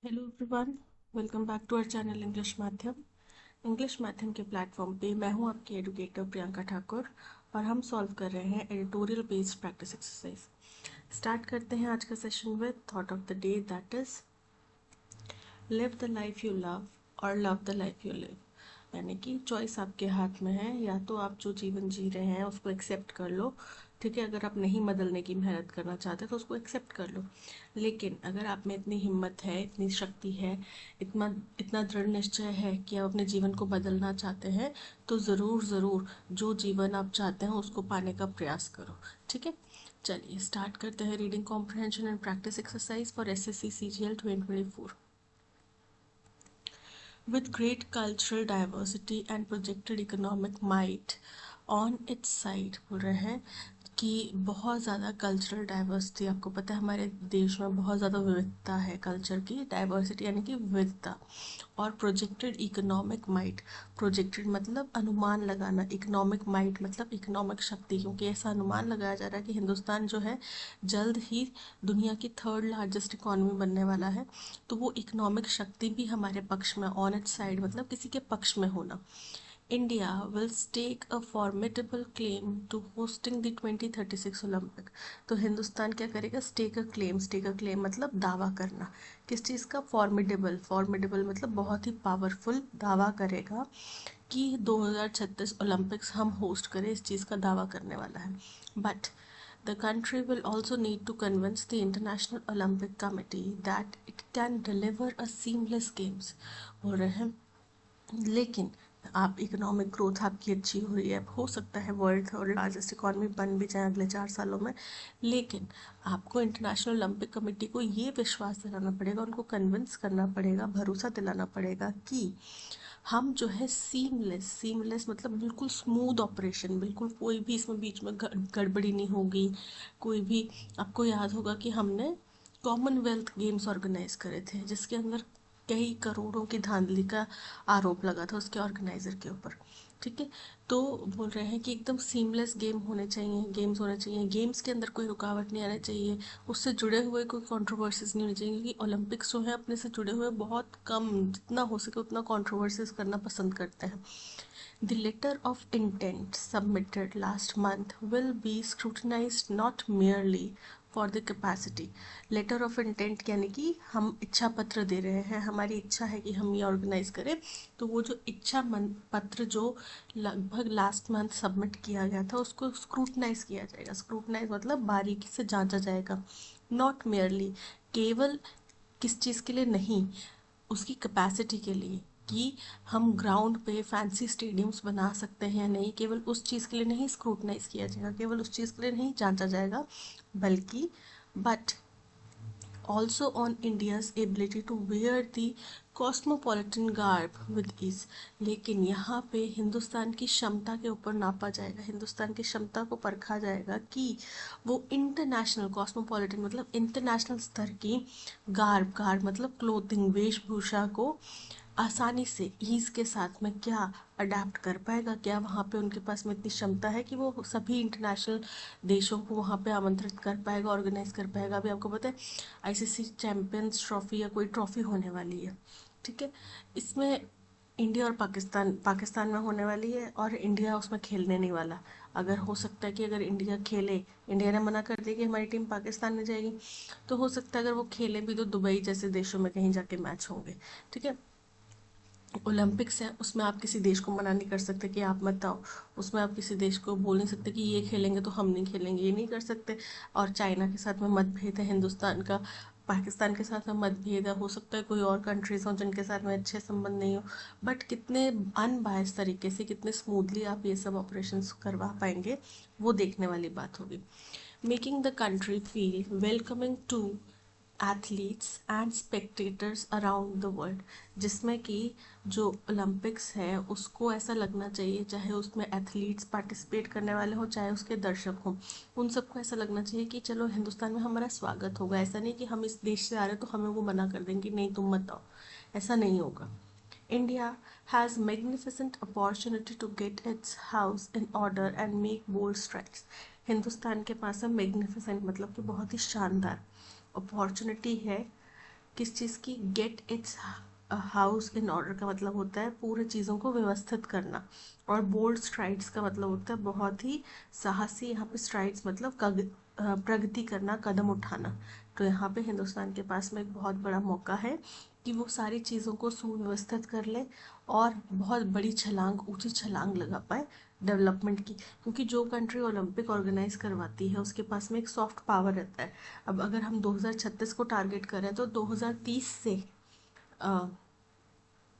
Hello everyone, welcome back to our channel English माध्यम के platform पे मैं हूं आपकी एडुकेटर प्रियंका ठाकुर और हम सॉल्व कर रहे हैं editorial based practice exercise. Start करते हैं आज का session with thought of the day, that is live the life you love और love the life you live. यानी कि चॉइस आपके हाथ में है, या तो आप जो जीवन जी रहे हैं उसको एक्सेप्ट कर लो। ठीक है, अगर आप नहीं बदलने की मेहनत करना चाहते तो उसको एक्सेप्ट कर लो। लेकिन अगर आप में इतनी हिम्मत है, इतनी शक्ति है, इतना इतना दृढ़ निश्चय है कि आप अपने जीवन को बदलना चाहते हैं, तो ज़रूर ज़रूर जो जीवन आप चाहते हैं उसको पाने का प्रयास करो। ठीक है, चलिए स्टार्ट करते हैं reading comprehension and practice exercise for SSC CGL 2024। With great cultural diversity and projected economic might on its side, बोल रहे हैं कि बहुत ज़्यादा कल्चरल डाइवर्सिटी, आपको पता है हमारे देश में बहुत ज़्यादा विविधता है, कल्चर की डाइवर्सिटी यानी कि विविधता। और प्रोजेक्टेड इकोनॉमिक माइट, प्रोजेक्टेड मतलब अनुमान लगाना, इकोनॉमिक माइट मतलब इकोनॉमिक शक्ति, क्योंकि ऐसा अनुमान लगाया जा रहा है कि हिंदुस्तान जो है जल्द ही दुनिया की थर्ड लार्जेस्ट इकॉनमी बनने वाला है। तो वो इकोनॉमिक शक्ति भी हमारे पक्ष में, ऑन इट साइड मतलब किसी के पक्ष में होना। India will stake a formidable claim to hosting the 2036 Olympic. तो हिंदुस्तान क्या करेगा? स्टेक अ क्लेम मतलब दावा करना। किस चीज़ का? फॉर्मिडेबल, फॉर्मिडेबल मतलब बहुत ही पावरफुल दावा करेगा कि 2036 ओलंपिक्स हम होस्ट करें, इस चीज़ का दावा करने वाला है। But the country will also need to convince the International Olympic Committee that it can deliver a seamless games। बोल रहे हैं लेकिन आप इकोनॉमिक ग्रोथ आपकी अच्छी हो रही है, हो सकता है वर्ल्ड और लार्जेस्ट इकॉनमी बन भी जाए अगले 4 सालों में, लेकिन आपको इंटरनेशनल ओलंपिक कमेटी को ये विश्वास दिलाना पड़ेगा, उनको कन्विंस करना पड़ेगा, भरोसा दिलाना पड़ेगा कि हम जो है सीमलेस, सीमलेस मतलब बिल्कुल स्मूथ ऑपरेशन, बिल्कुल कोई भी इसमें बीच में गड़बड़ी नहीं होगी, कोई भी। आपको याद होगा कि हमने कॉमनवेल्थ गेम्स ऑर्गेनाइज करे थे जिसके अंदर कई करोड़ों की धांधली का आरोप लगा था उसके ऑर्गेनाइजर के ऊपर। ठीक है, तो बोल रहे हैं कि एकदम सीमलेस गेम होने चाहिए, गेम्स होने चाहिए, गेम्स के अंदर कोई रुकावट नहीं आना चाहिए, उससे जुड़े हुए कोई कंट्रोवर्सीज नहीं होनी चाहिए, क्योंकि ओलंपिक्स जो है अपने से जुड़े हुए बहुत कम, जितना हो सके उतना कंट्रोवर्सीज करना पसंद करते हैं। The letter of intent submitted last month will be scrutinized not merely for the capacity। Letter of intent यानी कि हम इच्छा पत्र दे रहे हैं, हमारी इच्छा है कि हम ये ऑर्गेनाइज करें, तो वो जो इच्छा पत्र जो लगभग लास्ट मंथ सबमिट किया गया था उसको स्क्रूटनाइज किया जाएगा। स्क्रूटनाइज मतलब बारीकी से जांचा जाएगा। नॉट मेयरली, केवल किस चीज़ के लिए नहीं, उसकी कैपेसिटी के लिए, कि हम ग्राउंड पे फैंसी स्टेडियम्स बना सकते हैं या नहीं, केवल उस चीज़ के लिए नहीं स्क्रूटनाइज किया जाएगा, केवल उस चीज़ के लिए नहीं जांचा जाएगा, बल्कि but also on India's ability to wear the cosmopolitan garb with ease। लेकिन यहाँ पे हिंदुस्तान की क्षमता के ऊपर नापा जाएगा, हिंदुस्तान की क्षमता को परखा जाएगा कि वो इंटरनेशनल, कॉस्मोपॉलिटन मतलब इंटरनेशनल स्तर की गार्ब, गार्ब मतलब क्लोथिंग, वेशभूषा को आसानी से ईज़ के साथ में क्या अडेप्ट कर पाएगा, क्या वहाँ पे उनके पास में इतनी क्षमता है कि वो सभी इंटरनेशनल देशों को वहाँ पे आमंत्रित कर पाएगा, ऑर्गेनाइज कर पाएगा। अभी आपको पता है आईसीसी चैंपियंस ट्रॉफी या कोई ट्रॉफी होने वाली है। ठीक है, इसमें इंडिया और पाकिस्तान, पाकिस्तान में होने वाली है और इंडिया उसमें खेलने नहीं वाला। अगर हो सकता है कि अगर इंडिया खेले, इंडिया ने मना कर दिया कि हमारी टीम पाकिस्तान में जाएगी, तो हो सकता है अगर वो खेले भी तो दुबई जैसे देशों में कहीं जाके मैच होंगे। ठीक है, ओलंपिक्स है, उसमें आप किसी देश को मना नहीं कर सकते कि आप मत आओ, उसमें आप किसी देश को बोल नहीं सकते कि ये खेलेंगे तो हम नहीं खेलेंगे, ये नहीं कर सकते। और चाइना के साथ में मतभेद है हिंदुस्तान का, पाकिस्तान के साथ में मतभेद है, हो सकता है कोई और कंट्रीज हों जिनके साथ में अच्छे संबंध नहीं हो, बट कितने अनबायस तरीके से, कितने स्मूथली आप ये सब ऑपरेशंस करवा पाएंगे, वो देखने वाली बात होगी। Making the country feel welcoming to athletes and spectators around the world, जिसमें कि जो ओलंपिक्स है उसको ऐसा लगना चाहिए, चाहे उसमें एथलीट्स पार्टिसिपेट करने वाले हों चाहे उसके दर्शक हों, उन सबको ऐसा लगना चाहिए कि चलो हिंदुस्तान में हमारा स्वागत होगा। ऐसा नहीं कि हम इस देश से आ रहे हैं तो हमें वो मना कर देंगे, नहीं तुम मत आओ, ऐसा नहीं होगा। India has magnificent opportunity to get its house in order and make bold strides। Hindustan के पास है मैग्निफिसेंट मतलब कि बहुत ही शानदार अपॉर्चुनिटी है किस चीज़ की? Get its house in order का मतलब होता है पूरे चीज़ों को व्यवस्थित करना, और बोल्ड स्ट्राइड्स का मतलब होता है बहुत ही साहसी, यहाँ पे स्ट्राइड्स मतलब प्रगति करना, कदम उठाना। तो यहाँ पे हिंदुस्तान के पास में एक बहुत बड़ा मौका है कि वो सारी चीज़ों को सुव्यवस्थित कर ले और बहुत बड़ी छलांग, ऊंची छलांग लगा पाए डेवलपमेंट की। क्योंकि जो कंट्री ओलंपिक ऑर्गेनाइज करवाती है उसके पास में एक सॉफ्ट पावर रहता है। अब अगर हम 2036 को टारगेट करें तो 2030 से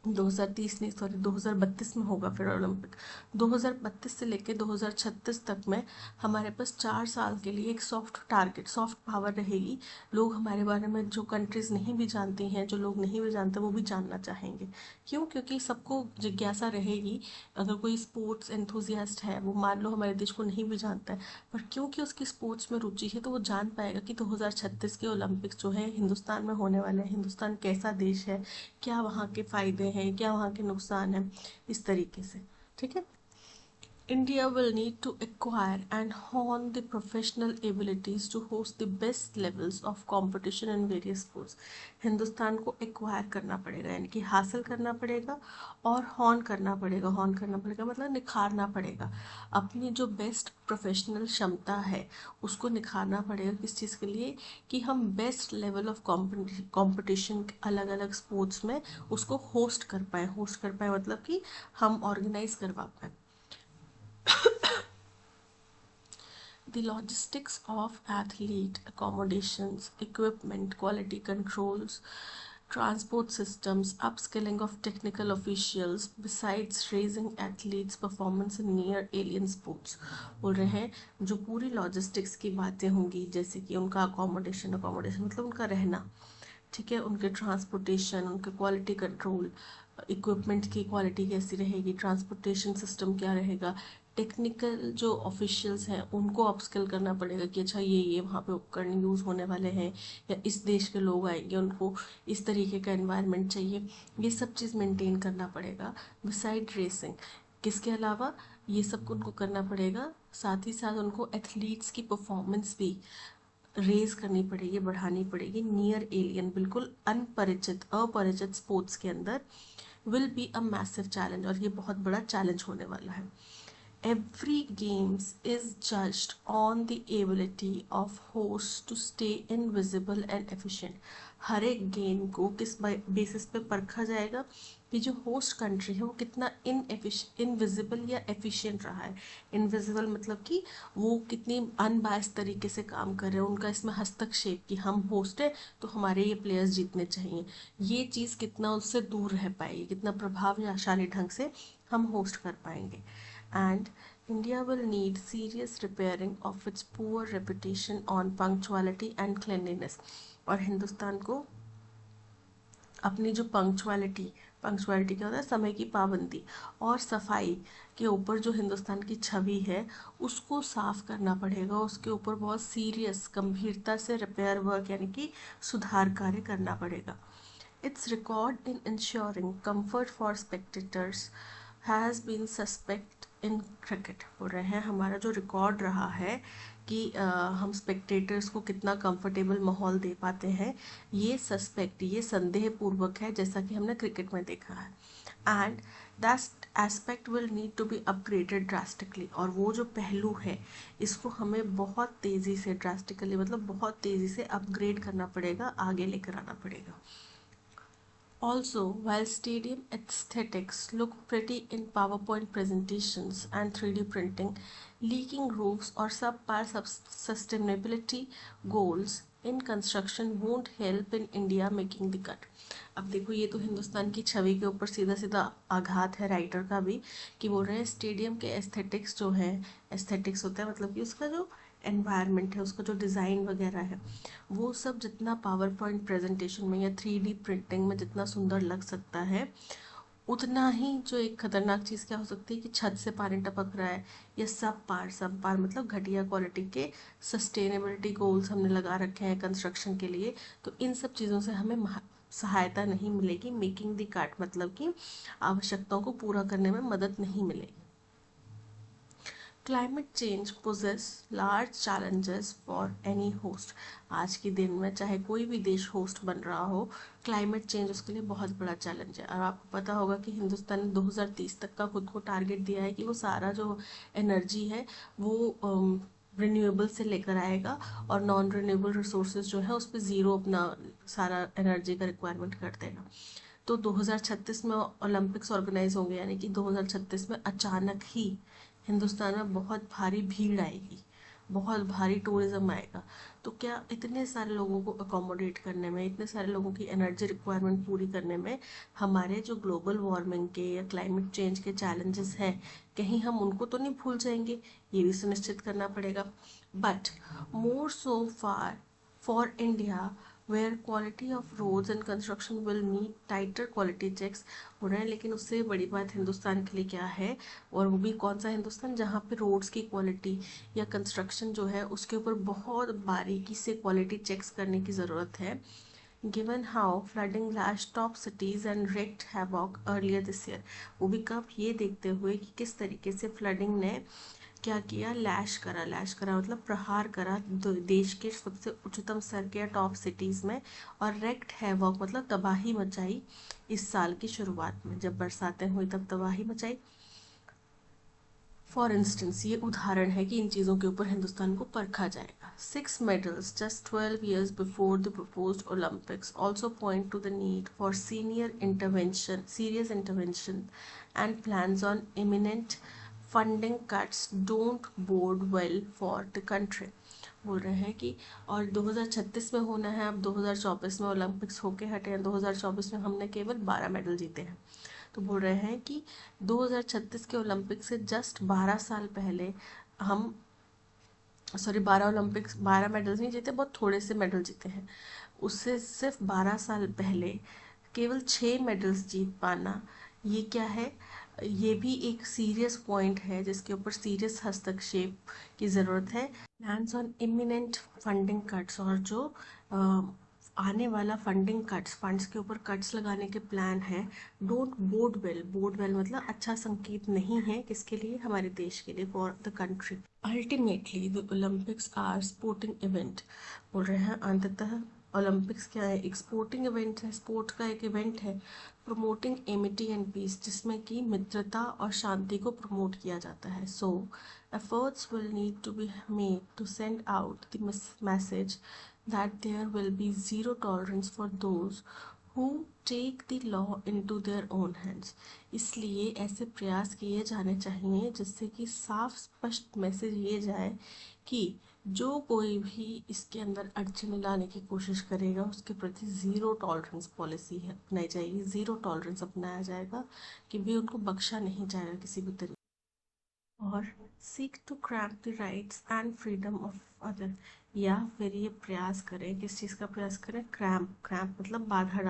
2030 नहीं, सॉरी 2032 में होगा फिर ओलंपिक। 2032 से लेके 2036 तक में हमारे पास 4 साल के लिए एक सॉफ्ट टारगेट, सॉफ्ट पावर रहेगी। लोग हमारे बारे में, जो कंट्रीज़ नहीं भी जानती हैं, जो लोग नहीं भी जानते, वो भी जानना चाहेंगे। क्यों? क्योंकि सबको जिज्ञासा रहेगी। अगर कोई स्पोर्ट्स एंथुजियास्ट है, वो मान लो हमारे देश को नहीं भी जानता है, पर क्योंकि उसकी स्पोर्ट्स में रुचि है तो वो जान पाएगा कि 2036 के ओलंपिक्स जो है हिंदुस्तान में होने वाले हैं, हिंदुस्तान कैसा देश है, क्या वहाँ के फ़ायदे हैं, क्या वहाँ के नुकसान हैं, इस तरीके से। ठीक है। India will need to acquire and hone the professional abilities to host the best levels of competition in various sports. Hindustan को एक्वायर करना पड़ेगा, यानी कि हासिल करना पड़ेगा, और हॉन करना पड़ेगा। हॉन करना पड़ेगा मतलब निखारना पड़ेगा। अपनी जो बेस्ट प्रोफेशनल क्षमता है उसको निखारना पड़ेगा। किस चीज़ के लिए? कि हम बेस्ट लेवल ऑफ कॉम्पिटिशन अलग अलग स्पोर्ट्स में उसको होस्ट कर पाए। होस्ट कर पाए मतलब कि हम ऑर्गेनाइज करवा पाए। The logistics of athlete accommodations, equipment, quality controls, transport systems, upskilling of technical officials, besides raising athletes' performance in near alien sports। बोल रहे हैं जो पूरी लॉजिस्टिक्स की बातें होंगी, जैसे कि उनका अकोमोडेशन मतलब उनका रहना, ठीक है, उनके ट्रांसपोर्टेशन, उनके क्वालिटी कंट्रोल, इक्विपमेंट की क्वालिटी कैसी रहेगी, ट्रांसपोर्टेशन सिस्टम क्या रहेगा, टेक्निकल जो ऑफिशियल्स हैं उनको अपस्किल करना पड़ेगा कि अच्छा ये वहाँ पे उपकरण यूज़ होने वाले हैं, या इस देश के लोग आएंगे, उनको इस तरीके का एनवायरनमेंट चाहिए, ये सब चीज़ मेंटेन करना पड़ेगा। बिसाइड रेसिंग, किसके अलावा ये सब उनको करना पड़ेगा, साथ ही साथ उनको एथलीट्स की परफॉर्मेंस भी रेज करनी पड़ेगी, बढ़ानी पड़ेगी। नियर एलियन, बिल्कुल अनपरिचित, अपरिचित स्पोर्ट्स के अंदर will be a massive challenge, और ये बहुत बड़ा चैलेंज होने वाला है। Every games is judged on the ability of hosts to stay invisible and efficient. हर एक गेम को किस बेसिस पे परखा जाएगा कि जो होस्ट कंट्री है वो कितना इनविजिबल या एफिशिएंट रहा है। इनविजिबल मतलब कि वो कितनी अनबायस्ड तरीके से काम कर रहे हैं, उनका इसमें हस्तक्षेप कि हम होस्ट है तो हमारे ये प्लेयर्स जीतने चाहिए, ये चीज़ कितना उससे दूर रह पाएगी, कितना प्रभावशाली ढंग से हम होस्ट कर पाएंगे। And India will need serious repairing of its poor reputation on punctuality and cleanliness। और हिंदुस्तान को अपनी जो पंक्चुअलिटी क्या होता है, समय की पाबंदी और सफाई के ऊपर जो हिंदुस्तान की छवि है उसको साफ करना पड़ेगा। उसके ऊपर बहुत सीरियस गंभीरता से रिपेयर वर्क यानी कि सुधार कार्य करना पड़ेगा। Its record in ensuring comfort for spectators has been suspect in cricket। बोल रहे हैं हमारा जो रिकॉर्ड रहा है कि हम स्पेक्टेटर्स को कितना कंफर्टेबल माहौल दे पाते हैं, ये सस्पेक्ट, ये संदेहपूर्वक है, जैसा कि हमने क्रिकेट में देखा है। And that aspect will need to be upgraded drastically. और वो जो पहलू है इसको हमें बहुत तेज़ी से, ड्रास्टिकली मतलब बहुत तेज़ी से अपग्रेड करना पड़ेगा, आगे लेकर आना पड़ेगा। Also, while stadium aesthetics look pretty in PowerPoint presentations and 3D printing, leaking roofs or subpar sustainability goals in construction won't help in India making the cut। अब देखो ये तो हिंदुस्तान की छवि के ऊपर सीधा सीधा आघात है राइटर का भी, कि बोल रहे हैं स्टेडियम के एस्थेटिक्स जो है, एस्थेटिक्स होता है मतलब कि उसका जो एनवायरनमेंट है, उसका जो डिज़ाइन वगैरह है, वो सब जितना पावर पॉइंट प्रेजेंटेशन में या 3D प्रिंटिंग में जितना सुंदर लग सकता है, उतना ही जो एक खतरनाक चीज़ क्या हो सकती है कि छत से पानी टपक रहा है, या सब पार मतलब घटिया क्वालिटी के सस्टेनेबिलिटी गोल्स हमने लगा रखे हैं कंस्ट्रक्शन के लिए, तो इन सब चीज़ों से हमें सहायता नहीं मिलेगी। मेकिंग द कट मतलब कि आवश्यकताओं को पूरा करने में मदद नहीं मिलेगी। Climate change poses large challenges for any host. आज के दिन में चाहे कोई भी देश होस्ट बन रहा हो, क्लाइमेट चेंज उसके लिए बहुत बड़ा चैलेंज है। और आपको पता होगा कि हिंदुस्तान ने 2030 तक का खुद को टारगेट दिया है कि वो सारा जो एनर्जी है वो रिन्यूएबल से लेकर आएगा और नॉन रिन्यूएबल रिसोर्सेज जो है उस पर ज़ीरो अपना सारा एनर्जी का रिक्वायरमेंट कर देगा। तो 2036 में ओलंपिक्स ऑर्गेनाइज होंगे, यानी कि 2036 में अचानक ही हिंदुस्तान में बहुत भारी भीड़ आएगी, बहुत भारी टूरिज्म आएगा। तो क्या इतने सारे लोगों को अकोमोडेट करने में, इतने सारे लोगों की एनर्जी रिक्वायरमेंट पूरी करने में हमारे जो ग्लोबल वार्मिंग के या क्लाइमेट चेंज के चैलेंजेस हैं, कहीं हम उनको तो नहीं भूल जाएंगे? ये भी सुनिश्चित करना पड़ेगा। But more so far for India where quality of roads and construction will need tighter quality checks हो रहे हैं। लेकिन उससे बड़ी बात हिंदुस्तान के लिए क्या है, और वो भी कौन सा हिंदुस्तान जहाँ पे रोड्स की क्वालिटी या कंस्ट्रक्शन जो है उसके ऊपर बहुत बारीकी से क्वालिटी चेक्स करने की ज़रूरत है। Given how flooding lashed top cities and wreaked havoc earlier this year। वो भी कब, ये देखते हुए कि किस तरीके से फ्लडिंग ने क्या किया, लैश करा मतलब प्रहार करा देश के सबसे उच्चतम स्तर के टॉप सिटीज़ में, और रेक्ट हैवॉक मतलब तबाही मचाई। इस साल की शुरुआत में जब बरसातें हुई तब तबाही मचाई। फॉर इंस्टेंस, ये उदाहरण है कि इन चीज़ों के ऊपर हिंदुस्तान को परखा जाएगा। 6 medals just 12 years before the proposed Olympics also point to the need for serious intervention and plans on imminent funding cuts don't board well for the country. बोल रहे हैं कि और 2036 में होना है, अब 2024 में ओलंपिक्स होके हटे हैं, 2024 में हमने केवल 12 मेडल जीते हैं। तो बोल रहे हैं कि 2036 के ओलंपिक से जस्ट 12 साल पहले हम 12 मेडल्स नहीं जीते, बहुत थोड़े से मेडल जीते हैं। उससे सिर्फ 12 साल पहले केवल 6 मेडल्स जीत पाना, ये क्या है? ये भी एक सीरियस पॉइंट है जिसके ऊपर सीरियस हस्तक्षेप की ज़रूरत है। Plans on imminent funding cuts, और जो आने वाला फंडिंग कट्स, फंड्स के ऊपर कट्स लगाने के प्लान है। डोंट बोर्ड वेल मतलब अच्छा संकेत नहीं है, किसके लिए? हमारे देश के लिए, for the country. Ultimately the Olympics are sporting event. बोल रहे हैं अंततः ओलंपिक्स क्या है? एक स्पोर्टिंग इवेंट है, स्पोर्ट का एक इवेंट है। प्रमोटिंग एमिटी एंड पीस, जिसमें कि मित्रता और शांति को प्रमोट किया जाता है। So efforts will need to be made to send out the message that there will be zero tolerance for those who take the law into their own hands। इसलिए ऐसे प्रयास किए जाने चाहिए जिससे कि साफ स्पष्ट मैसेज ये जाए कि जो कोई भी इसके अंदर अड़चन लाने की कोशिश करेगा उसके प्रति ज़ीरो टॉलरेंस पॉलिसी है अपनाई जाएगी, ज़ीरो टॉलरेंस अपनाया जाएगा कि भी उनको बख्शा नहीं जाएगा किसी भी तरीके। और seek to cramp the rights and freedom of other, या फिर ये प्रयास करें, किस चीज़ का प्रयास करें? क्रैम्प मतलब बाधा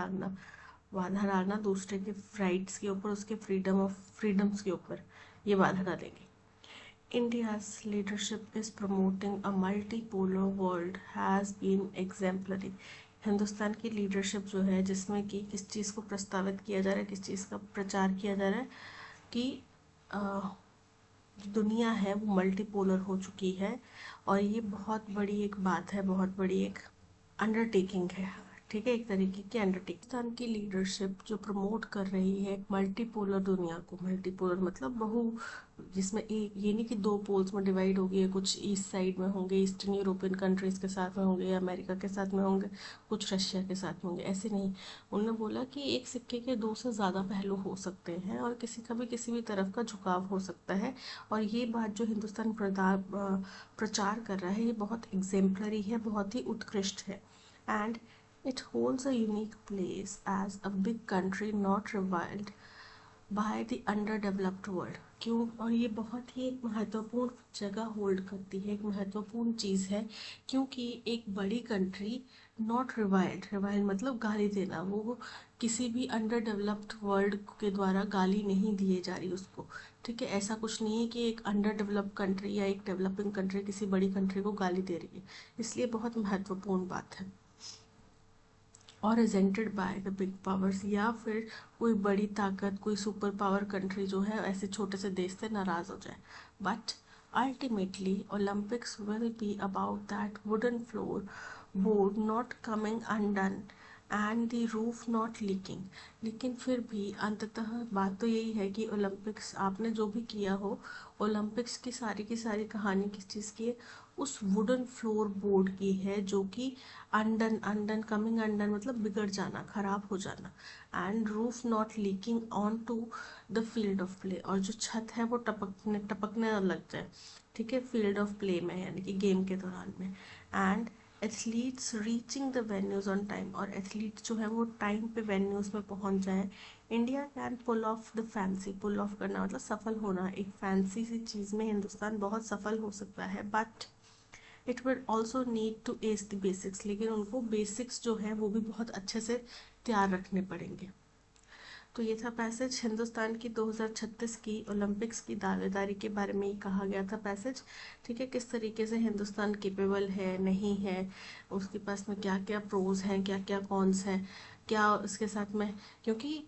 डालना दूसरे के राइट्स के ऊपर, उसके फ्रीडम्स के ऊपर ये बाधा डालेंगे। India's leadership is promoting a multipolar world has been exemplary। Hindustan की लीडरशिप जो है, जिसमें कि किस चीज़ को प्रस्तावित किया जा रहा है, किस चीज़ का प्रचार किया जा रहा है कि दुनिया है वो मल्टीपोलर हो चुकी है। और ये बहुत बड़ी एक बात है, बहुत बड़ी एक अंडरटेकिंग है, ठीक है, एक तरीके की अंडरटेकिंग। पाकिस्तान की लीडरशिप जो प्रमोट कर रही है मल्टीपोलर दुनिया को, मल्टीपोलर मतलब जिसमें एक ये नहीं कि दो पोल्स में डिवाइड हो गई है, कुछ ईस्ट साइड में होंगे, ईस्टर्न यूरोपियन कंट्रीज़ के साथ में होंगे, या अमेरिका के साथ में होंगे, कुछ रशिया के साथ में होंगे, ऐसे नहीं। उन्होंने बोला कि एक सिक्के के दो से ज़्यादा पहलू हो सकते हैं और किसी का भी किसी भी तरफ का झुकाव हो सकता है। और ये बात जो हिंदुस्तान प्रचार कर रहा है ये बहुत एग्जेम्पलरी है, बहुत ही उत्कृष्ट है। And it holds a unique place as a big country not reviled by the underdeveloped world। क्यों? और ये बहुत ही एक महत्वपूर्ण जगह होल्ड करती है, एक महत्वपूर्ण चीज़ है, क्योंकि एक बड़ी कंट्री नॉट रिवाइल्ड मतलब गाली देना, वो किसी भी अंडर डेवलप्ड वर्ल्ड के द्वारा गाली नहीं दिए जा रही उसको, ठीक है। ऐसा कुछ नहीं है कि एक अंडर डेवलप्ड कंट्री या एक डेवलपिंग कंट्री किसी बड़ी कंट्री को गाली दे रही है, इसलिए बहुत महत्वपूर्ण बात है। और resented by the big powers, या फिर कोई बड़ी ताकत, कोई सुपर पावर कंट्री जो है ऐसे छोटे से देश से नाराज़ हो जाए। But Ultimately, Olympics will be about that wooden floor board not coming undone and the roof not leaking. लेकिन फिर भी अंततः बात तो यही है कि ओलंपिक्स आपने जो भी किया हो, ओलंपिक्स की सारी कहानी किस चीज़ की है? उस वुडन फ्लोर बोर्ड की है, जो कि अनडन अनडन कमिंग अनडन मतलब बिगड़ जाना, खराब हो जाना, and roof not leaking on to the field of play, और जो छत है वो टपकने टपकने लग जाए, ठीक है, फील्ड ऑफ प्ले में, यानी कि गेम के दौरान में। And athletes reaching the venues on time, और एथलीट जो है वो टाइम पे वेन्यूज में पहुंच जाए। India can pull off the fancy, pull off करना मतलब सफल होना, एक फैंसी सी चीज़ में हिंदुस्तान बहुत सफल हो सकता है, but it will also need to ace the basics, लेकिन उनको बेसिक्स जो है वो भी बहुत अच्छे से तैयार रखने पड़ेंगे। तो ये था पैसेज हिंदुस्तान की 2036 की ओलंपिक्स की दावेदारी के बारे में ही कहा गया था पैसेज, ठीक है, किस तरीके से हिंदुस्तान केपेबल है, नहीं है, उसके पास में क्या क्या प्रोज हैं, क्या क्या कॉन्स हैं, क्या उसके साथ में, क्योंकि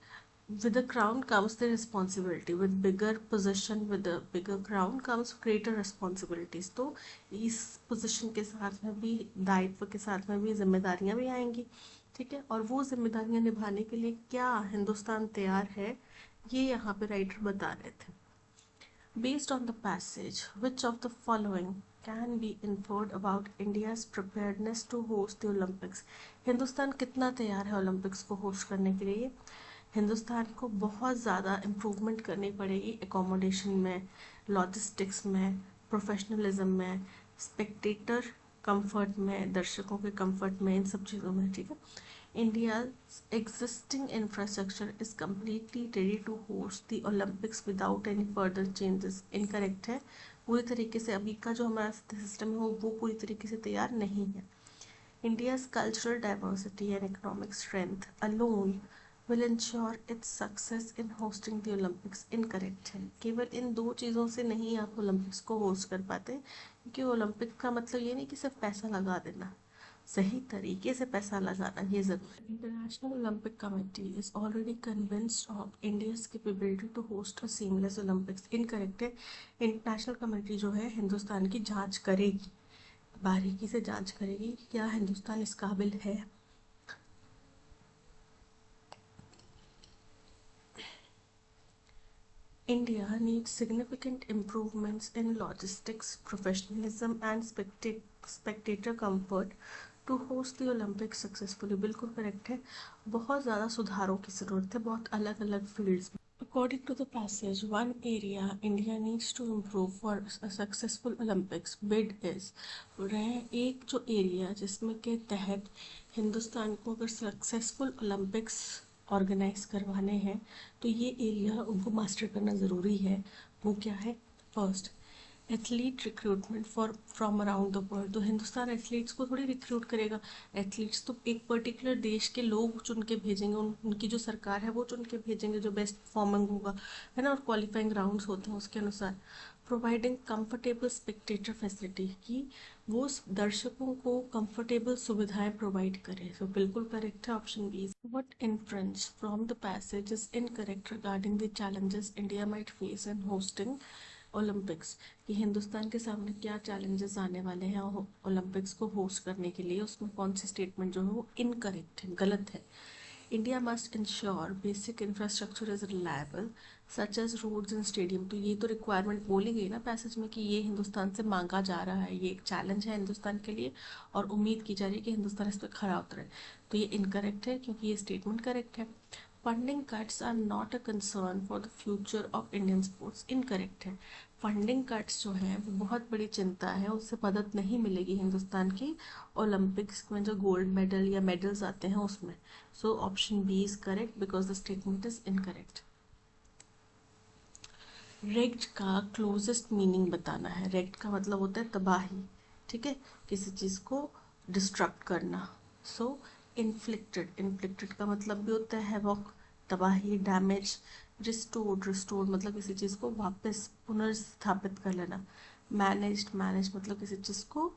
with the crown comes the responsibility, with bigger position, with the bigger crown comes greater responsibilities। तो इस पोजीशन के साथ में भी, दायित्व के साथ में भी जिम्मेदारियां भी आएंगी, ठीक है, और वो जिम्मेदारियां निभाने के लिए क्या हिंदुस्तान तैयार है, ये यहाँ पे राइटर बता रहे थे। Based on the passage, which of the following can be inferred about India's preparedness to host the Olympics? Hindustan कितना तैयार है ओलंपिक्स को होस्ट करने के लिए? हिंदुस्तान को बहुत ज़्यादा इम्प्रूवमेंट करनी पड़ेगी एकोमोडेशन में, लॉजिस्टिक्स में, प्रोफेशनलिज्म में, स्पेक्टेटर कंफर्ट में, दर्शकों के कंफर्ट में, इन सब चीज़ों में, ठीक है। India's existing infrastructure is completely ready to host the Olympics without any further changes। Incorrect है, पूरी तरीके से अभी का जो हमारा सिस्टम है वो पूरी तरीके से तैयार नहीं है। India's cultural diversity and economic strength alone will ensure its success in hosting the Olympics। Incorrect है, केवल इन दो चीज़ों से नहीं आप ओलंपिक्स को होस्ट कर पाते, क्योंकि ओलंपिक का मतलब ये नहीं कि सिर्फ पैसा लगा देना, सही तरीके से पैसा लगाना ये जरूरी है। International Olympic Committee is already convinced of India's capability to host a seamless Olympics. Incorrect है, इंटरनेशनल कमेटी जो है हिंदुस्तान की जांच करेगी, बारीकी से जांच करेगी क्या हिंदुस्तान इस काबिल है। India needs significant improvements in logistics, professionalism and spectator comfort to host the Olympics successfully। बिल्कुल करेक्ट है, बहुत ज़्यादा सुधारों की ज़रूरत है, बहुत अलग अलग फील्ड्स में। According to the passage, one area India needs to improve for a successful Olympics bid is, बोल रहे हैं एक जो एरिया जिसमें के तहत हिंदुस्तान को अगर सक्सेसफुल ओलंपिक्स ऑर्गेनाइज करवाने हैं तो ये एरिया उनको मास्टर करना ज़रूरी है। वो क्या है? First, athlete recruitment for from around the world. तो हिंदुस्तान एथलीट्स को थोड़ी रिक्रूट करेगा, एथलीट्स तो एक पर्टिकुलर देश के लोग चुन के भेजेंगे, उनकी जो सरकार है वो चुन के भेजेंगे जो बेस्ट परफॉर्मिंग होगा, है ना, और क्वालिफाइंग राउंड्स होते हैं उसके अनुसार। प्रोवाइडिंग कंफर्टेबल स्पेक्टेटर फैसिलिटी, कि वो दर्शकों को कंफर्टेबल सुविधाएं प्रोवाइड करे। सो बिल्कुल करेक्ट है option B. What inference from the passage is incorrect regarding the challenges India might face in hosting Olympics, कि हिंदुस्तान के सामने क्या चैलेंजेस आने वाले हैं ओलंपिक्स को होस्ट करने के लिए, उसमें कौन सी स्टेटमेंट जो है वो इनकरेक्ट है, गलत है। India must ensure basic infrastructure is reliable such as roads and stadium. तो ये तो रिक्वायरमेंट बोली गई ना पैसेज में कि ये हिंदुस्तान से मांगा जा रहा है, ये एक चैलेंज है हिंदुस्तान के लिए और उम्मीद की जा रही है कि हिंदुस्तान इस पर खरा उतरे। तो ये इनकरेक्ट है क्योंकि ये स्टेटमेंट करेक्ट है। Funding cuts are not a concern for the future of Indian sports. Incorrect है, फंडिंग कट्स जो हैं वो बहुत बड़ी चिंता है, उससे मदद नहीं मिलेगी हिंदुस्तान की ओलंपिक्स में जो गोल्ड मेडल या मेडल्स आते हैं उसमें। So option B is correct because the statement is incorrect. Ragged का क्लोजेस्ट मीनिंग बताना है। रेग्ड का मतलब होता है तबाही, ठीक है, किसी चीज़ को डिस्ट्रक्ट करना। सो इन्फ्लिक्टेड, इन्फ्लिक्टेड का मतलब भी होता है हैवॉक, तबाही, डैमेज। रिस्टोर्ड, रिस्टोर्ड मतलब किसी चीज़ को वापस पुनर्स्थापित कर लेना। मैनेज्ड, मैनेज मतलब किसी चीज़ को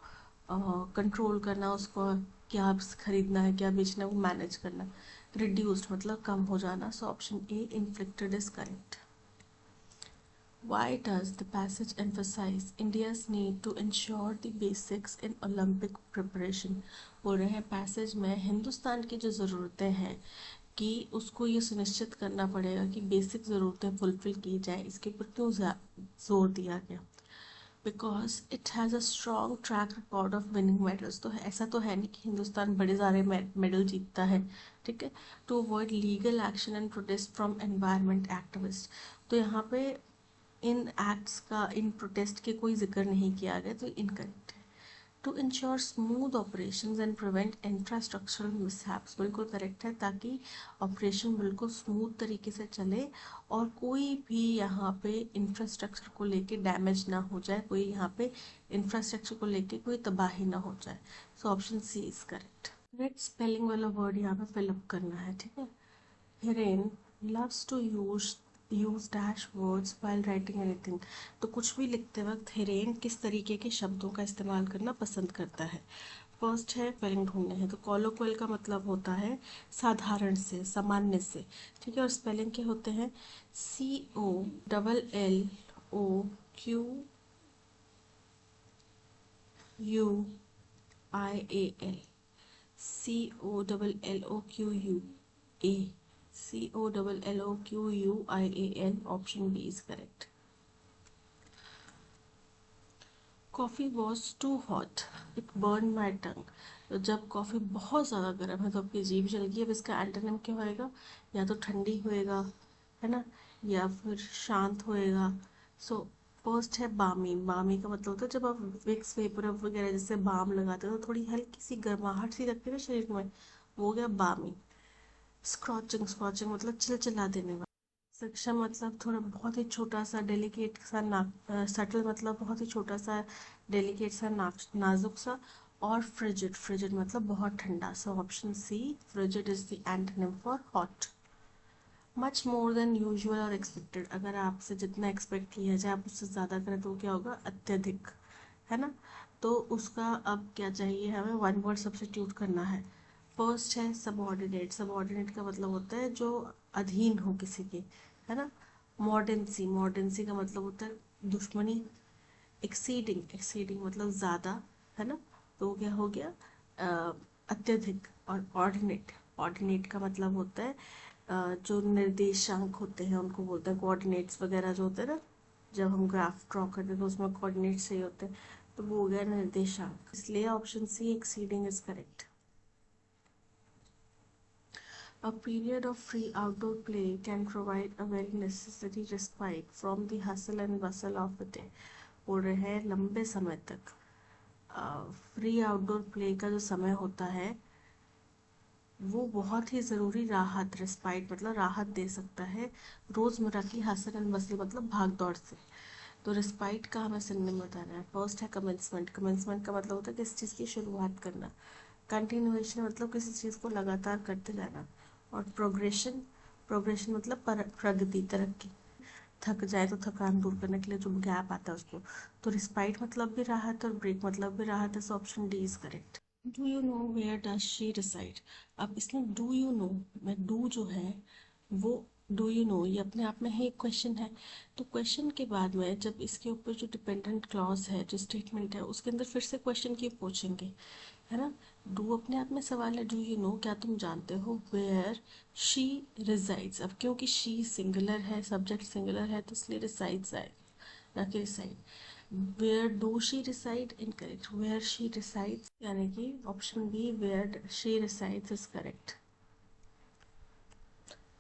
कंट्रोल करना, उसको क्या खरीदना है क्या बेचना है वो मैनेज करना। रिड्यूस्ड मतलब कम हो जाना। सो option A inflicted is correct. Why does the passage emphasize India's need to ensure the basics in Olympic preparation? बोल रहे हैं पैसेज में हिंदुस्तान की जो ज़रूरतें हैं कि उसको ये सुनिश्चित करना पड़ेगा कि बेसिक ज़रूरतें फुलफिल की जाए, इसके ऊपर क्यों जोर दिया गया? Because it has a strong track record of winning medals. तो ऐसा तो है नहीं कि हिंदुस्तान बड़े सारे मेडल जीतता है, ठीक है। To avoid legal action and protest from environment activist, तो यहाँ पे इन एक्ट्स का, इन प्रोटेस्ट के कोई जिक्र नहीं किया गया, तो इनकरेक्ट है। To ensure smooth operation and prevent infrastructural mishaps, बिल्कुल करेक्ट है, ताकि ऑपरेशन बिल्कुल स्मूथ तरीके से चले और कोई भी यहाँ पे इंफ्रास्ट्रक्चर को लेके डैमेज ना हो जाए, कोई यहाँ पे इंफ्रास्ट्रक्चर को लेके कोई तबाही ना हो जाए। So option C is correct. Correct spelling वाला वर्ड यहाँ पे फिलअप करना है, ठीक है। Hiren loves to use dash words while writing anything, तो कुछ भी लिखते वक्त हिरेन किस तरीके के शब्दों का इस्तेमाल करना पसंद करता है? फर्स्ट है स्पेलिंग ढूंढने हैं, तो कॉलोक्वल का मतलब होता है साधारण से, सामान्य से, ठीक है। और स्पेलिंग के होते हैं COLLOQUIAL, COLLOQUA, COLLOQUIAL, option B is correct. Coffee was too hot it burn my tongue, तो जब कॉफ़ी बहुत ज़्यादा गर्म है तो आपकी जीभ जल गई। अब इसका एंटोनिम क्या होएगा? या तो ठंडी होएगा, है ना, या फिर शांत होएगा। सो फर्स्ट है बामी। बामी का मतलब होता है जब आप विक्स वेपर वगैरह जैसे बाम लगाते हो तो थोड़ी हल्की सी गर्माहट सी लगती है ना शरीर में, वो हो गया बामी। स्क्रॉचिंग, स्क्रॉचिंग मतलब चिलचिला देने वाला। सक्षम मतलब थोड़ा बहुत ही छोटा सा डेलिकेट सा सटल मतलब बहुत ही छोटा सा डेलिकेट सा नाजुक सा। और फ्रिजिड, फ्रिजिड मतलब बहुत ठंडा। So option C frigid is the antonym for hot. Much more than usual और एक्सपेक्टेड, अगर आपसे जितना एक्सपेक्ट किया जाए आप उससे ज़्यादा करें तो क्या होगा? अत्यधिक, है ना। तो उसका अब क्या चाहिए हमें? वन वर्ड सब्स्टिट्यूट करना है। फर्स्ट है सबऑर्डिनेट। सबऑर्डिनेट का मतलब होता है जो अधीन हो किसी के, है ना। मॉडर्नसी, मॉडर्नसी का मतलब होता है दुश्मनी। एक्सीडिंग, एक्सीडिंग मतलब ज़्यादा, है ना। तो क्या हो गया? अत्यधिक। और ऑर्डिनेट, ऑर्डिनेट का मतलब होता है जो निर्देशांक होते हैं उनको बोलते हैं कोऑर्डिनेट्स वगैरह जो होते हैं ना, जब हम ग्राफ ड्रॉ करते हैं तो उसमें कोऑर्डिनेट्स चाहिए होते हैं, तो वो हो गया निर्देशांक। इसलिए option C exceeding is correct. A period of free outdoor play can provide a very necessary respite from the hustle and bustle of the day. बोल रहे हैं लंबे समय तक फ्री आउटडोर प्ले का जो समय होता है वो बहुत ही ज़रूरी राहत, रिस्पाइट मतलब राहत दे सकता है रोज़मर्रा की हसल एंड बसल मतलब भाग दौड़ से। तो रिस्पाइट का हमें सिनोनिम बताना है। फर्स्ट है कमेंसमेंट। कमेंसमेंट का मतलब होता है किसी चीज़ की शुरुआत करना। कंटिन्यूएशन मतलब किसी चीज़ को लगातार करते जाना। और प्रोग्रेशन, प्रोग्रेशन मतलब प्रगति, तरक्की। थक जाए तो थकान दूर करने के लिए जो गैप आता है उसको। तो रिस्पाइट मतलब भी राहत और ब्रेक मतलब भी राहत है। So option D is correct. Do you know where does she reside, अब इसमें डू यू नो में डू जो है वो डू यू नो ये अपने आप में ही एक क्वेश्चन है। तो क्वेश्चन के बाद में जब इसके ऊपर जो डिपेंडेंट क्लॉज है, जो स्टेटमेंट है, उसके अंदर फिर से क्वेश्चन क्यों पूछेंगे, है ना। डू अपने आप में सवाल है, डू यू नो क्या तुम जानते हो वेयर शी रिजाइड्स। अब क्योंकि शी सिंगुलर है, सब्जेक्ट सिंगुलर है, तो इसलिए रिसाइड्स आए ना कि reside. Where do she reside incorrect, where she resides यानी कि option B where she resides is correct.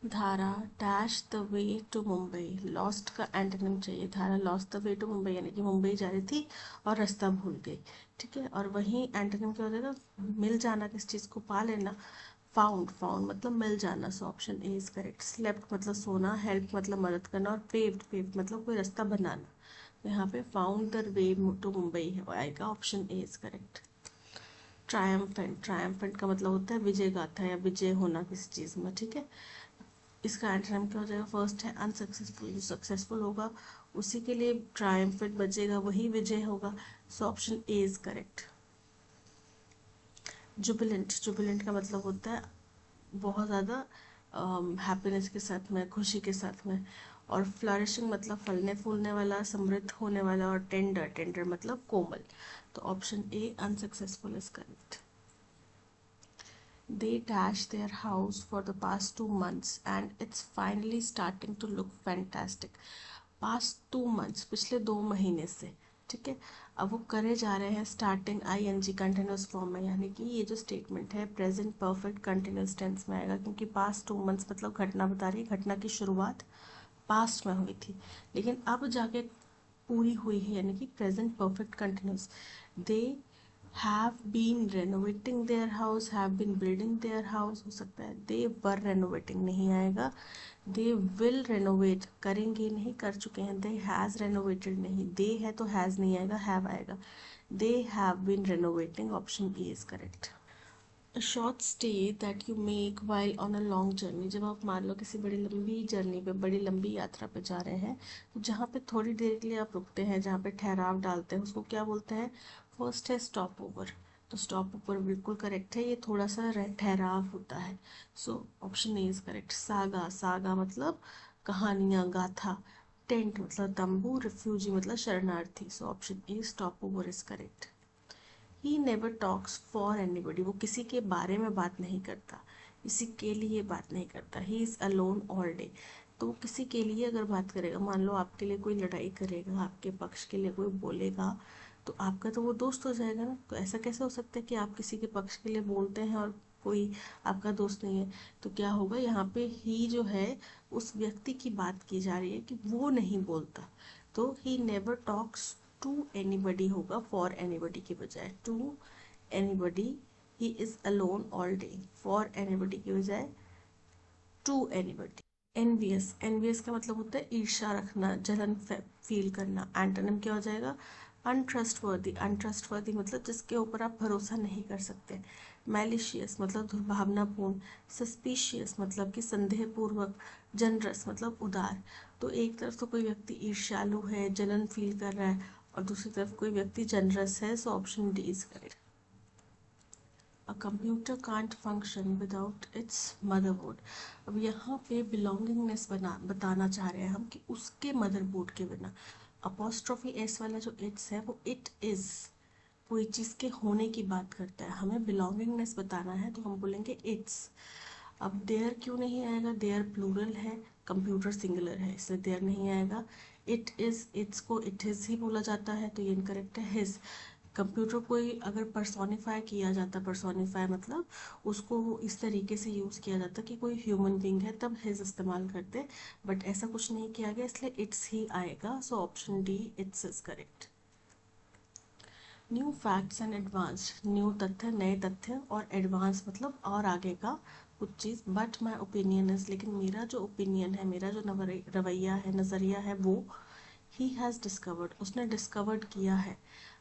Dhara dash the way to Mumbai, lost का एंटोनिम चाहिए। Dhara lost the way to Mumbai यानी कि मुंबई जा रही थी और रास्ता भूल गई, ठीक है। और वहीं एंटोनिम क्या होता है ना, मिल जाना, किस चीज़ को पा लेना। फाउंड, फाउंड मतलब मिल जाना। सो option A is correct. Slept मतलब सोना, हेल्प मतलब मदद करना, और पेव्ड, पेव्ड मतलब कोई रास्ता बनाना। तो यहाँ पे found the way to Mumbai आएगा, option A is correct. Triumphant, triumphant का मतलब होता है विजय गाथा या विजय होना किसी चीज़ में, ठीक है। इसका एंटोनिम क्या हो जाएगा? फर्स्ट है अनसक्सेसफुल, जो सक्सेसफुल होगा उसी के लिए ट्रायम्फेंट बचेगा, वही विजय होगा। सो option A is correct. Jubilant, Jubilant का मतलब होता है बहुत ज़्यादा हैप्पीनेस के साथ में, खुशी के साथ में। और फ्लरिशिंग मतलब फलने फूलने वाला, समृद्ध होने वाला, और टेंडर, टेंडर मतलब कोमल। तो option A unsuccessful is correct. They dash their house for the past 2 months and it's finally starting to look fantastic. Past 2 months, पिछले 2 महीने से, ठीक है। अब वो करे जा रहे हैं, starting I N G continuous form में, यानी कि ये जो स्टेटमेंट है प्रेजेंट परफेक्ट कंटिन्यूस टेंस में आएगा, क्योंकि पास्ट 2 मंथ्स मतलब घटना बता रही है, घटना की शुरुआत पास्ट में हुई थी, लेकिन अब जाके पूरी हुई है, यानी कि present perfect continuous. They have been renovating their house, have been building their house हो सकता है, they were renovating नहीं आएगा, they will renovate करेंगे नहीं, कर चुके हैं, they has renovated नहीं, they है तो has नहीं आएगा, have आएगा, they have been renovating, option A is correct। A short stay that you make while on a long journey, जब आप मान लो किसी बड़ी लंबी जर्नी पे, बड़ी लंबी यात्रा पे जा रहे हैं, तो जहाँ पे थोड़ी देर के लिए आप रुकते हैं, जहाँ पे ठहराव डालते हैं, उसको क्या बोलते हैं? फर्स्ट है स्टॉप ओवर। तो स्टॉप ओवर बिल्कुल करेक्ट है, ये थोड़ा सा ठहराव होता है। So option A is correct. Saga, saga मतलब कहानियाँ, गाथा। टेंट मतलब तंबू। रिफ्यूजी मतलब शरणार्थी। सो option A stop over is correct. He never talks for anybody, वो किसी के बारे में बात नहीं करता, किसी के लिए बात नहीं करता। He is alone all day, तो वो किसी के लिए अगर बात करेगा, मान लो आपके लिए कोई लड़ाई करेगा, आपके पक्ष के लिए कोई बोलेगा, तो आपका तो वो दोस्त हो जाएगा ना। तो ऐसा कैसे हो सकता है कि आप किसी के पक्ष के लिए बोलते हैं और कोई आपका दोस्त नहीं है? तो क्या होगा यहाँ पे, ही जो है उस व्यक्ति की बात की जा रही है कि वो नहीं बोलता, तो he never talks to anybody होगा, फॉर एनीबडी की बजाय। To anybody, he is alone all day. For anybody की बजाय टू एनीबडी। एनवियस, एनवियस का मतलब होता है ईर्ष्या रखना, जलन फील करना। एंटोनिम क्या हो जाएगा? अनट्रस्टवर्दी, अनट्रस्टवर्दी मतलब जिसके ऊपर आप भरोसा नहीं कर सकते। मैलिशियस मतलब दुर्भावनापूर्ण। सस्पिशियस मतलब कि संदेहपूर्वक। जनरस मतलब उदार। तो एक तरफ तो कोई व्यक्ति ईर्ष्यालु है, जलन फील कर रहा है, और दूसरी तरफ कोई व्यक्ति जनरस है। So option D is correct. A computer can't function without its motherboard। अब यहाँ पे बिलोंगिंगनेस बताना चाह रहे हैं हम कि उसके मदरबोर्ड के बिना। अपोस्ट्रोफी एस वाला जो इट्स है वो इट इज, कोई चीज़ के होने की बात करता है। हमें बिलोंगिंगनेस बताना है तो हम बोलेंगे इट्स। अब देयर क्यों नहीं आएगा? देयर प्लूरल है, कंप्यूटर सिंगुलर है, इसलिए देयर नहीं आएगा। इट इज़, इट्स को इट इज़ ही बोला जाता है, तो ये इनकरेक्ट है। हिज, कंप्यूटर कोई अगर पर्सोनिफाई किया जाता, पर्सोनिफाई मतलब उसको इस तरीके से यूज़ किया जाता कि कोई ह्यूमन बींग है, तब हिज इस्तेमाल करते, बट ऐसा कुछ नहीं किया गया, इसलिए इट्स ही आएगा। सो option D it's is correct. New facts and advanced, new तथ्य, नए तथ्य, और एडवांस मतलब और आगे का कुछ चीज़। बट माई ओपिनियन इज, लेकिन मेरा जो ओपिनियन है, मेरा जो रवैया है, नज़रिया है, वो ही हैज़ डिस्कवर्ड, उसने डिस्कवर्ड किया है।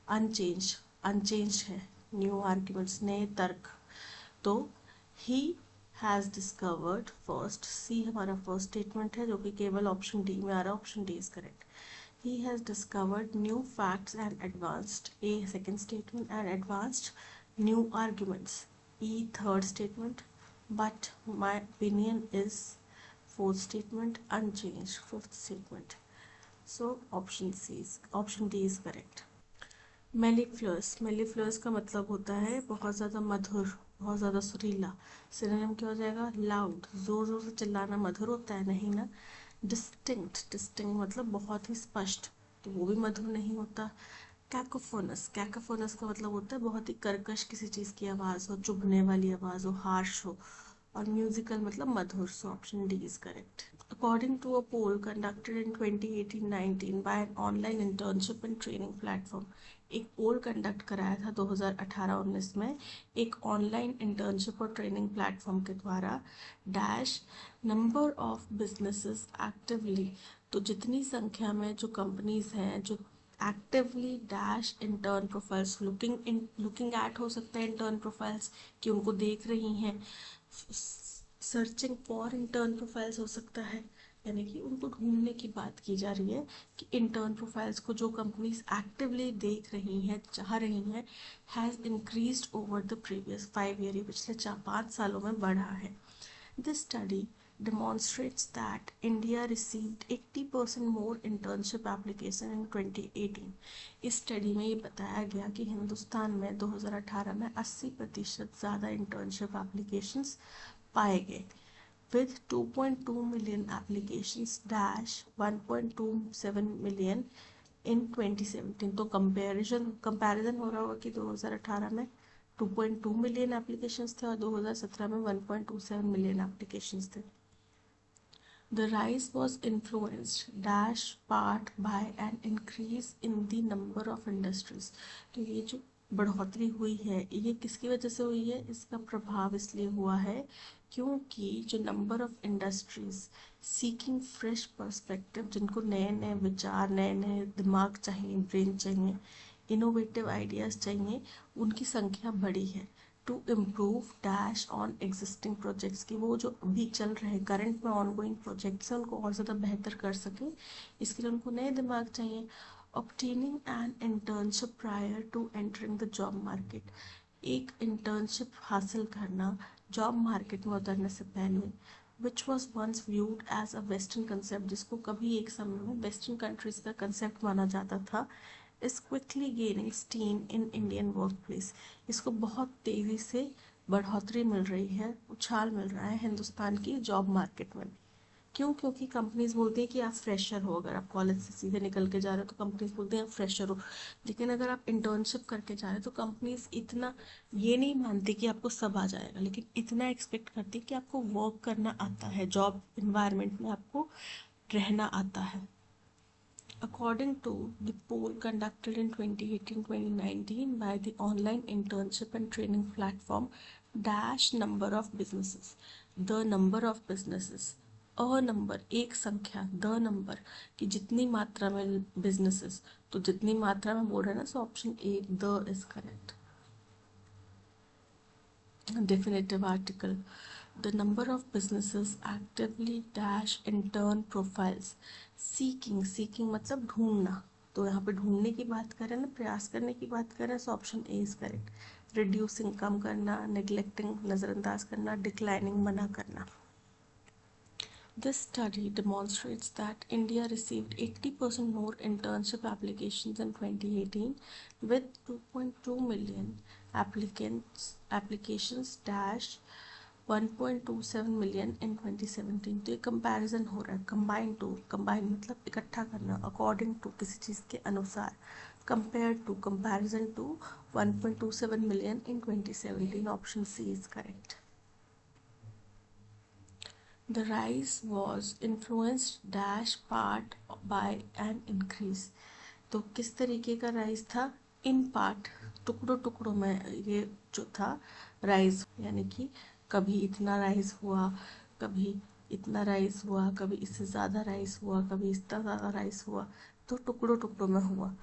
अनचेंज, अनचेंज है। न्यू आर्ग्यूमेंट्स, नए तर्क। तो ही हैज़ डिस्कवर्ड फर्स्ट, सी हमारा फर्स्ट स्टेटमेंट है जो कि केवल ऑप्शन डी में आ रहा है। Option D is correct. He has discovered new facts and advanced, A second statement, and advanced new arguments, E third statement, but my opinion is fourth statement, unchanged fifth statement. So option D is correct. मेलिफ्लस, मेलिफ्लस का मतलब होता है बहुत ज़्यादा मधुर, बहुत ज़्यादा सुरीला। Synonym क्या हो जाएगा? लाउड, ज़ोर ज़ोर से चिल्लाना मधुर होता है? नहीं ना। डिस्टिंक्ट, डिस्टिंक्ट मतलब बहुत ही स्पष्ट, तो वो भी मधुर नहीं होता। कैकोफोनस, कैकोफोनस का मतलब होता है बहुत ही कर्कश किसी चीज़ की आवाज़ हो, चुभने वाली आवाज़ हो, हार्श हो। और म्यूजिकल मतलब मधुर। So option D is correct. According to a poll conducted in 2018-19 by an online internship and training platform, एक पोल कंडक्ट कराया था 2018-19 में एक ऑनलाइन इंटर्नशिप और ट्रेनिंग प्लेटफॉर्म के द्वारा। Dash number of businesses actively, तो जितनी संख्या में जो कंपनीज हैं जो actively dash intern profiles looking at हो सकता है, इंटर्न प्रोफाइल्स कि उनको देख रही हैं। सर्चिंग फॉर इंटर्न प्रोफाइल्स हो सकता है, यानी कि उनको ढूंढने की बात की जा रही है कि इंटर्न प्रोफाइल्स को जो कंपनीज एक्टिवली देख रही हैं, चाह रही हैं, has increased over the previous 5 year, पिछले 4-5 सालों में बढ़ा है। This study demonstrates that India received 80% more internship application in 2018. इस स्टडी में ये बताया गया कि हिंदुस्तान में 2018 में 80% ज़्यादा इंटर्नशिप एप्लीकेशंस पाए गए with 2.2 million applications dash 1.27 million in 2017. तो कंपैरिजन हो रहा होगा कि 2018 में 2.2 मिलियन एप्लीकेशंस थे और 2017 में 1.27 मिलियन एप्लीकेशंस थे. The rise was influenced dash part by an increase in the number of industries. तो ये जो बढ़ोतरी हुई है ये किसकी वजह से हुई है? इसका प्रभाव इसलिए हुआ है क्योंकि जो number of industries seeking fresh perspective, जिनको नए नए विचार, नए नए दिमाग चाहिए, ब्रेन चाहिए, इनोवेटिव आइडियाज़ चाहिए, उनकी संख्या बढ़ी है. To improve dash on existing projects, की वो जो अभी चल रहे हैं करंट में ऑनगोइंग प्रोजेक्ट्स हैं उनको और ज़्यादा बेहतर कर सकें, इसके लिए उनको नए दिमाग चाहिए. Obtaining an internship prior to entering the job market, एक इंटर्नशिप हासिल करना जॉब मार्केट में उतरने से पहले, which was once viewed as a western concept, जिसको कभी एक समय में वेस्टर्न कंट्रीज का कंसेप्ट माना जाता था, is quickly gaining steam in Indian workplace. इसको बहुत तेज़ी से बढ़ोतरी मिल रही है, उछाल मिल रहा है हिंदुस्तान की जॉब मार्केट में. क्यों? क्योंकि कंपनीज बोलती हैं कि आप फ्रेशर हो, अगर आप कॉलेज से सीधे निकल के जा रहे हो तो कंपनीज बोलती हैं आप फ्रेशर हो. लेकिन अगर आप इंटर्नशिप करके जा रहे हो तो कंपनीज इतना ये नहीं मानती कि आपको सब आ जाएगा, लेकिन इतना एक्सपेक्ट करती है कि आपको वर्क करना आता है, जॉब इन्वायरमेंट में आपको रहना आता है. According to the poll conducted in 2018-2019 by the online internship and training platform dash number of businesses, the number of businesses, a number एक संख्या, the number कि जितनी मात्रा में businesses, तो जितनी मात्रा में बोल रहे हैं ना, सो option A the is correct. Definitive article. The number of businesses actively dash intern profiles. Seeking मतलब ढूंढना, तो यहाँ पे ढूंढने की बात कर रहे हैं ना, प्रयास करने की बात कर रहे हैं, so option A is correct. Reducing कम करना, नेग्लेक्टिंग नज़रअंदाज करना, डिक्लाइनिंग मना करना. This study demonstrates that India received 80% more internship applications in 2018 with 2.2 million applications dash 1.27 million in 2017. तो ये कंपैरिजन हो रहा है, कंबाइन मतलब इकट्ठा करना, अकॉर्डिंग टू किसी चीज़ के अनुसार, compare to comparison to 1.27 million in 2017. Option C is correct. The rise was influenced dash part by an increase. तो किस तरीके का राइज था? इन पार्ट, टुकड़ों टुकड़ों में ये जो था राइज, यानी कि कभी इतना राइज हुआ, कभी इतना राइज हुआ, कभी इससे ज़्यादा राइज हुआ, कभी इससे ज़्यादा राइज हुआ, तो टुकड़ों टुकड़ों में हुआ.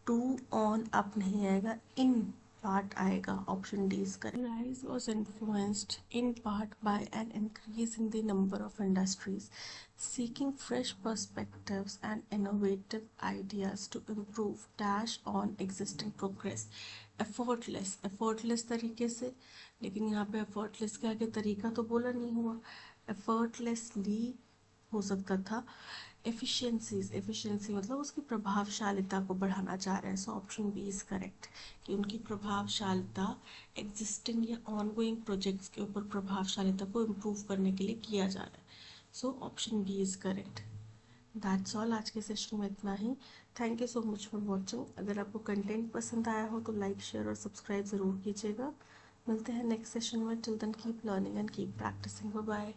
टू ऑन अप नहीं आएगा, इन पार्ट आएगा. Option D is correct. Rise was influenced in part by an increase in the number of industries seeking fresh perspectives and innovative ideas to improve dash on existing progress. effortless तरीके से, लेकिन यहाँ पे effortless के आगे तरीका तो बोला नहीं हुआ, effortlessly हो सकता था. एफिशिएंसी मतलब उसकी प्रभावशालिता को बढ़ाना चाह रहे हैं, so option B is correct, कि उनकी प्रभावशालिता एग्जिस्टिंग या ऑनगोइंग प्रोजेक्ट्स के ऊपर प्रभावशालिता को इम्प्रूव करने के लिए किया जा रहा है, so option B is correct. That's all. आज के सेशन में इतना ही. Thank you so much for watching. अगर आपको कंटेंट पसंद आया हो तो लाइक, शेयर और सब्सक्राइब ज़रूर कीजिएगा. मिलते हैं नेक्स्ट सेशन में. Till then keep learning and keep practising. Bye bye.